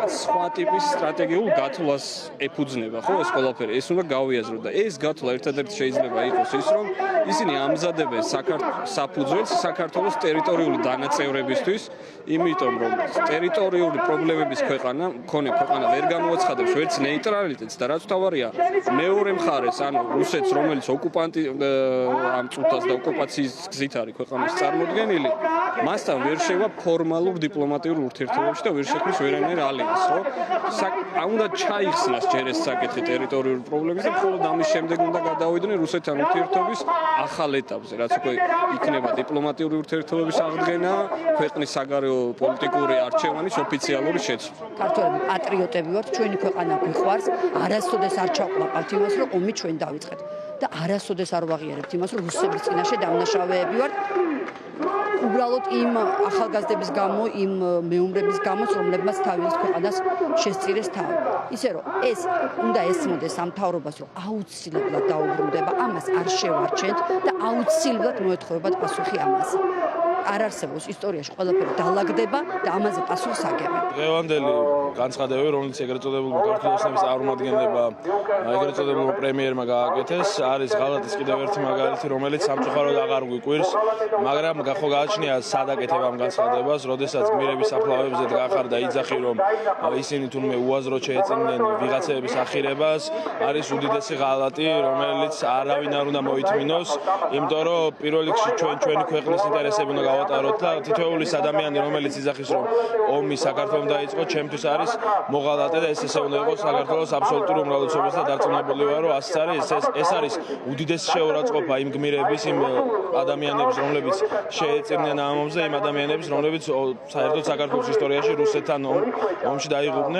სხვა ტიპის სტრატეგიულ გათვლას ეფუძნება, ხო, ეს ყველაფერი. ეს უნდა გავიაზროთ და ეს გათვლა ერთადერთი შეიძლება იყოს ის, რომ ისინი ამზადებენ საფუძველს საქართველოს ტერიტორიული დანაწევრებისთვის, იმიტომ რომ ტერიტორიული პრობლემების მქონე ქვეყანა ვერ გამოაცხადებს ვერც ნეიტრალიტეტს და რაც თავარია მეორე მხარეს, ანუ რუსეთს, რომელიც ოკუპანტი ამ წუთას და ოკუპაციის გზით არის ქვეყანის წარმოდგენილი, მასთან ვერ შევა ფორმალურ დიპლომატიურ ურთიერთობებში და ვერ შექმნის ვერანაირ ალიანსს, ხო? უნდა ჩაიხსნას ჯერ ეს საკითხი ტერიტორიული პრობლემის და მხოლოდ ამის შემდეგ უნდა გადავიდნენ რუსეთთან ურთიერთობის ახალ ეტაპზე, რაც უკვე იქნება დიპლომატიური ურთიერთობების აღდგენა, ქვეყნის საგარეო პოლიტიკური არჩევანის ოფიციალური შეცვლა. ქართველები პატრიოტები ვართ, ჩვენი ქვეყანა გვიყვარს, არასოდეს არ ჩავყლაპავთ იმას, რომ ომი ჩვენ დავიწყეთ და არასოდეს არ ვაღიარებთ იმას, რომ რუსების წინაშე დავნაშავეები ვართ. უბრალოდ იმ ახალგაზრდების გამო, იმ მეომრების გამო, რომლებმაც თავის ქვეყანას შესწირეს თავი. ისე რომ ეს უნდა ესმოდეს ამ მთავრობას, რომ აუცილებლად დაუბრუნდება, ამას არ შევარჩენთ და აუცილებლად მოეთხოვებათ პასუხი ამაზე. არ არსებობს ისტორიაში ყველაფერი დაალაგდება და ამაზე პასუხს აგებენ. დღევანდელი განცხადებები, რომელიც ეგრეთ წოდებულმა ქართული ოცნების წარმომადგენლებმა, ეგრეთ წოდებულმა პრემიერმა გააკეთეს, არის ღალატის კიდევ ერთი მაგალითი, რომელიც სამწუხაროდ აღარ გვიკვირს, მაგრამ გააჩნია სად აკეთებ ამ განცხადებას, როდესაც გმირების საფლავებზე დგახარ და იძახი, რომ ისინი თურმე უაზროდ შეეწინნენ ვიღაცების ახირებას, არის უდიდესი ღალატი, რომელიც არავინ არ უნდა მოითმინოს, იმიტომ რომ პირველ რიგში ჩვენი ქვეყნის ინტერესები უნდა გავატაროთ და თითოეული ადამიანი, რომელიც იძახის, რომ ომი საქართველოს დაიწყო, ჩემთვის არის მოღალატე და ეს ესე უნდა იყოს საქართველოს აბსოლუტური უმრავლესობის და დარწმუნებული ვარ, რომ ასეც არის, ეს არის უდიდესი შეურაცხყოფა იმ გმირების, იმ ადამიანების, რომლებიც შეეწირნენ ამ ომზე, იმ ადამიანების, რომლებიც საერთოდ საქართველოს ისტორიაში რუსეთთან ომში დაიღუპნენ.